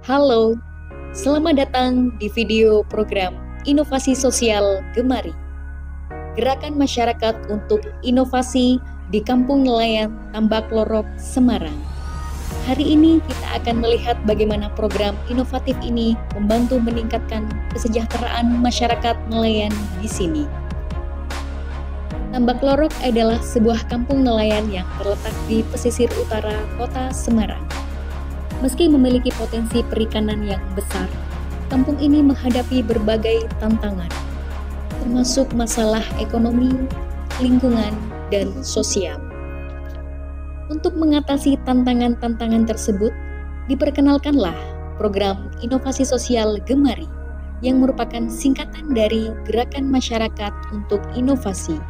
Halo, selamat datang di video program Inovasi Sosial Gemari. Gerakan masyarakat untuk inovasi di Kampung Nelayan Tambak Lorok, Semarang. Hari ini kita akan melihat bagaimana program inovatif ini membantu meningkatkan kesejahteraan masyarakat nelayan di sini. Tambak Lorok adalah sebuah kampung nelayan yang terletak di pesisir utara kota Semarang. Meski memiliki potensi perikanan yang besar, kampung ini menghadapi berbagai tantangan, termasuk masalah ekonomi, lingkungan, dan sosial. Untuk mengatasi tantangan-tantangan tersebut, diperkenalkanlah program Inovasi Sosial Gemari, yang merupakan singkatan dari Gerakan Masyarakat untuk Inovasi.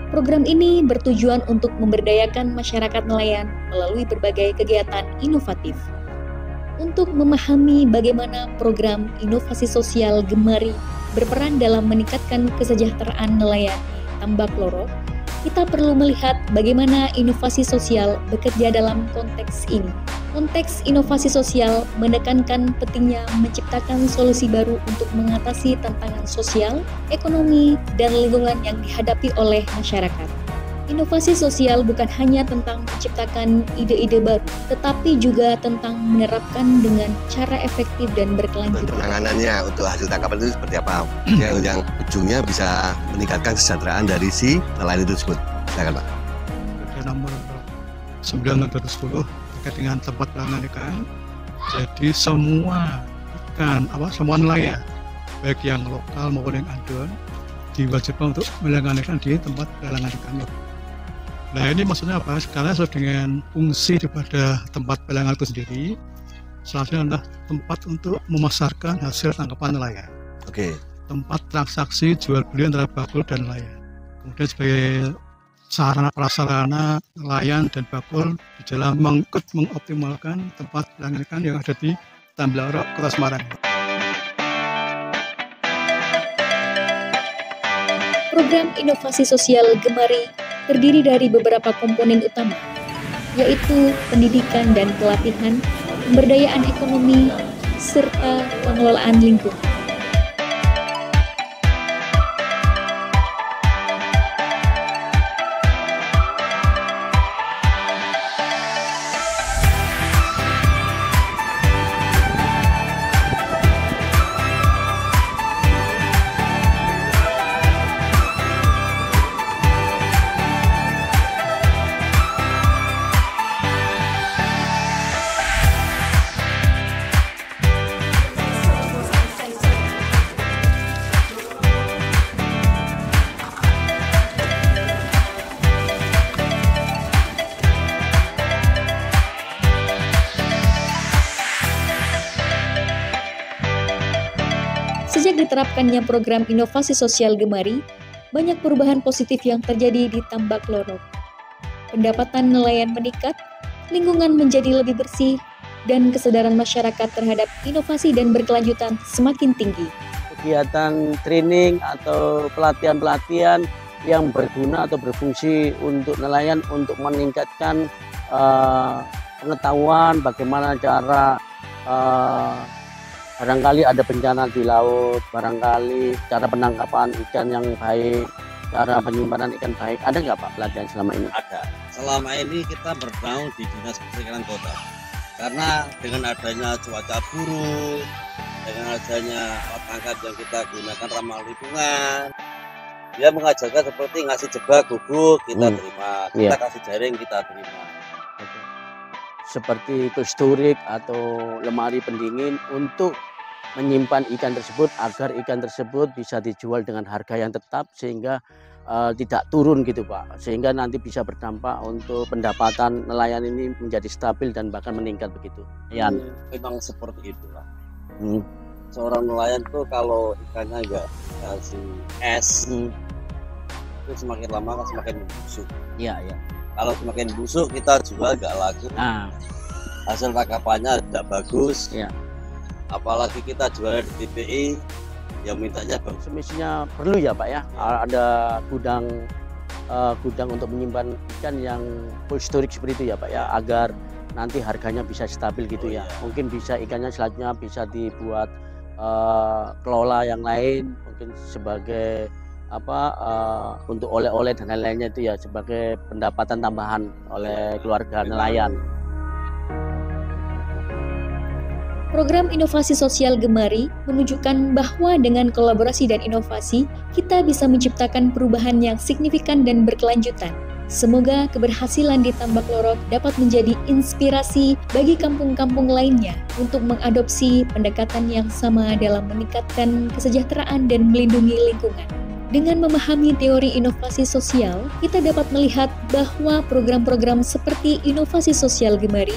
Program ini bertujuan untuk memberdayakan masyarakat nelayan melalui berbagai kegiatan inovatif. Untuk memahami bagaimana program Inovasi Sosial Gemari berperan dalam meningkatkan kesejahteraan nelayan di Tambak Lorok, kita perlu melihat bagaimana inovasi sosial bekerja dalam konteks ini. Konteks inovasi sosial menekankan pentingnya menciptakan solusi baru untuk mengatasi tantangan sosial, ekonomi, dan lingkungan yang dihadapi oleh masyarakat. Inovasi sosial bukan hanya tentang menciptakan ide-ide baru, tetapi juga tentang menerapkan dengan cara efektif dan berkelanjutan. Penanganannya untuk hasil tangkapan itu seperti apa? yang ujungnya bisa meningkatkan kesejahteraan dari si nelayan itu tersebut. Silakan Pak. Ada nomor 9/2010 terkait dengan tempat penanganan ikan. Jadi semua ikan, semua nelayan, baik yang lokal maupun yang adon, diwajibkan untuk menangani ikan di tempat pelelangan ikan. Nah ini maksudnya apa? Karena sesuai dengan fungsi daripada tempat pelelangan itu sendiri, salah satunya adalah tempat untuk memasarkan hasil tangkapan nelayan. Oke. Tempat transaksi jual beli antara bakul dan nelayan. Kemudian sebagai sarana prasarana nelayan dan bakul di dalam mengoptimalkan tempat pelelangan ikan yang ada di Tambak Lorok, Kota Semarang. Program Inovasi Sosial Gemari terdiri dari beberapa komponen utama, yaitu pendidikan dan pelatihan, pemberdayaan ekonomi, serta pengelolaan lingkungan. Sejak diterapkannya program Inovasi Sosial Gemari, banyak perubahan positif yang terjadi di Tambak Lorok. Pendapatan nelayan meningkat, lingkungan menjadi lebih bersih, dan kesadaran masyarakat terhadap inovasi dan berkelanjutan semakin tinggi. Kegiatan training atau pelatihan-pelatihan yang berguna atau berfungsi untuk nelayan untuk meningkatkan pengetahuan bagaimana cara barangkali ada bencana di laut, barangkali cara penangkapan ikan yang baik, cara penyimpanan ikan baik. Ada nggak Pak pelatihan selama ini? Ada. Selama ini kita bernaung di Dinas Perikanan Kota. Karena dengan adanya cuaca buruk, dengan adanya alat tangkap yang kita gunakan ramah lingkungan, dia mengajarkan seperti ngasih jebak, guguk, kita terima. Kita kasih jaring, kita terima. Seperti historik atau lemari pendingin untuk menyimpan ikan tersebut agar ikan tersebut bisa dijual dengan harga yang tetap sehingga tidak turun gitu Pak, sehingga nanti bisa berdampak untuk pendapatan nelayan ini menjadi stabil dan bahkan meningkat begitu. Ya, memang seperti itu Pak. Seorang nelayan tuh kalau ikannya nggak kasih es, itu semakin lama kan semakin busuk. Iya, iya. Kalau semakin busuk kita jual nggak laku, hasil tangkapannya tidak bagus, apalagi kita jual di TPI yang mintanya bagus. Semestinya perlu ya Pak ya, ada gudang untuk menyimpan ikan yang historik seperti itu ya Pak ya, agar nanti harganya bisa stabil gitu ya. Mungkin bisa ikannya selanjutnya bisa dibuat kelola yang lain, mungkin sebagai untuk oleh-oleh dan lain-lainnya itu ya, sebagai pendapatan tambahan oleh keluarga nelayan. Program inovasi sosial Gemari menunjukkan bahwa dengan kolaborasi dan inovasi, kita bisa menciptakan perubahan yang signifikan dan berkelanjutan. Semoga keberhasilan di Tambak Lorok dapat menjadi inspirasi bagi kampung-kampung lainnya untuk mengadopsi pendekatan yang sama dalam meningkatkan kesejahteraan dan melindungi lingkungan. Dengan memahami teori inovasi sosial, kita dapat melihat bahwa program-program seperti inovasi sosial Gemari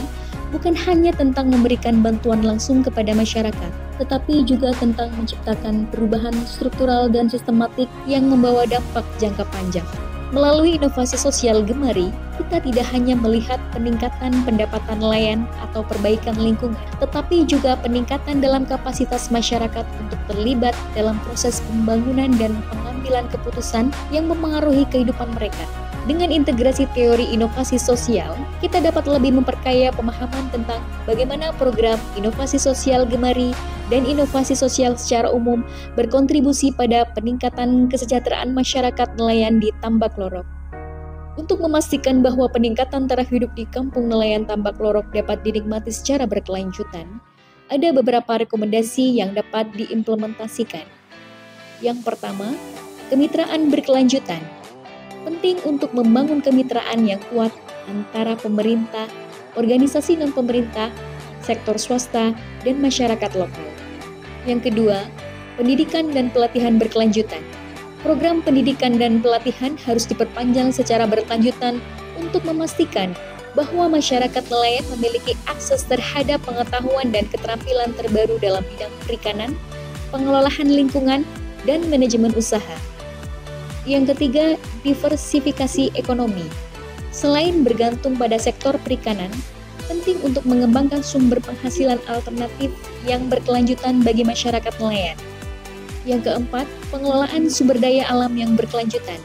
bukan hanya tentang memberikan bantuan langsung kepada masyarakat, tetapi juga tentang menciptakan perubahan struktural dan sistematik yang membawa dampak jangka panjang. Melalui inovasi sosial Gemari, kita tidak hanya melihat peningkatan pendapatan nelayan atau perbaikan lingkungan, tetapi juga peningkatan dalam kapasitas masyarakat untuk terlibat dalam proses pembangunan dan pengambilan keputusan yang memengaruhi kehidupan mereka. Dengan integrasi teori inovasi sosial, kita dapat lebih memperkaya pemahaman tentang bagaimana program inovasi sosial Gemari dan inovasi sosial secara umum berkontribusi pada peningkatan kesejahteraan masyarakat nelayan di Tambak Lorok. Untuk memastikan bahwa peningkatan taraf hidup di kampung nelayan Tambak Lorok dapat dinikmati secara berkelanjutan, ada beberapa rekomendasi yang dapat diimplementasikan. Yang pertama, kemitraan berkelanjutan. Penting untuk membangun kemitraan yang kuat antara pemerintah, organisasi non-pemerintah, sektor swasta, dan masyarakat lokal. Yang kedua, pendidikan dan pelatihan berkelanjutan. Program pendidikan dan pelatihan harus diperpanjang secara berkelanjutan untuk memastikan bahwa masyarakat nelayan memiliki akses terhadap pengetahuan dan keterampilan terbaru dalam bidang perikanan, pengelolaan lingkungan, dan manajemen usaha. Yang ketiga, diversifikasi ekonomi. Selain bergantung pada sektor perikanan, penting untuk mengembangkan sumber penghasilan alternatif yang berkelanjutan bagi masyarakat nelayan. Yang keempat, pengelolaan sumber daya alam yang berkelanjutan.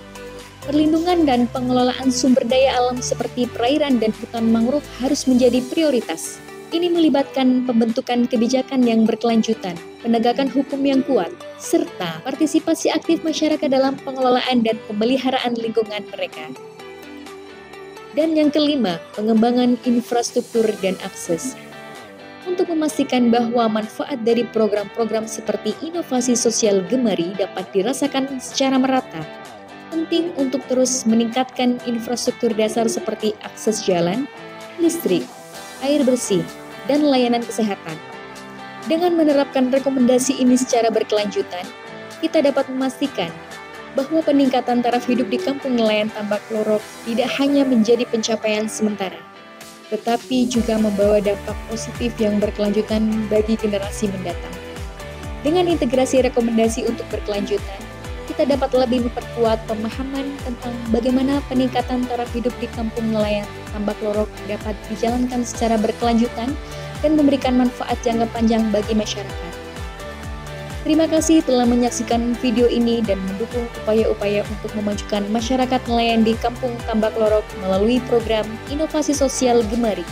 Perlindungan dan pengelolaan sumber daya alam seperti perairan dan hutan mangrove harus menjadi prioritas. Ini melibatkan pembentukan kebijakan yang berkelanjutan, penegakan hukum yang kuat, serta partisipasi aktif masyarakat dalam pengelolaan dan pemeliharaan lingkungan mereka. Dan yang kelima, pengembangan infrastruktur dan akses. Untuk memastikan bahwa manfaat dari program-program seperti inovasi sosial Gemari dapat dirasakan secara merata, penting untuk terus meningkatkan infrastruktur dasar seperti akses jalan, listrik, air bersih, dan layanan kesehatan. Dengan menerapkan rekomendasi ini secara berkelanjutan, kita dapat memastikan bahwa peningkatan taraf hidup di kampung nelayan Tambak Lorok tidak hanya menjadi pencapaian sementara, tetapi juga membawa dampak positif yang berkelanjutan bagi generasi mendatang. Dengan integrasi rekomendasi untuk berkelanjutan, kita dapat lebih memperkuat pemahaman tentang bagaimana peningkatan taraf hidup di kampung nelayan Tambak Lorok dapat dijalankan secara berkelanjutan dan memberikan manfaat jangka panjang bagi masyarakat. Terima kasih telah menyaksikan video ini dan mendukung upaya-upaya untuk memajukan masyarakat nelayan di kampung Tambak Lorok melalui program inovasi sosial Gemari.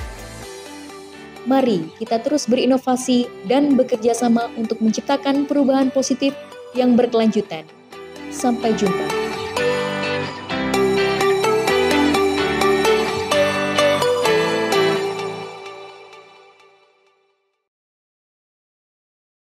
Mari kita terus berinovasi dan bekerja sama untuk menciptakan perubahan positif yang berkelanjutan. Sampai jumpa.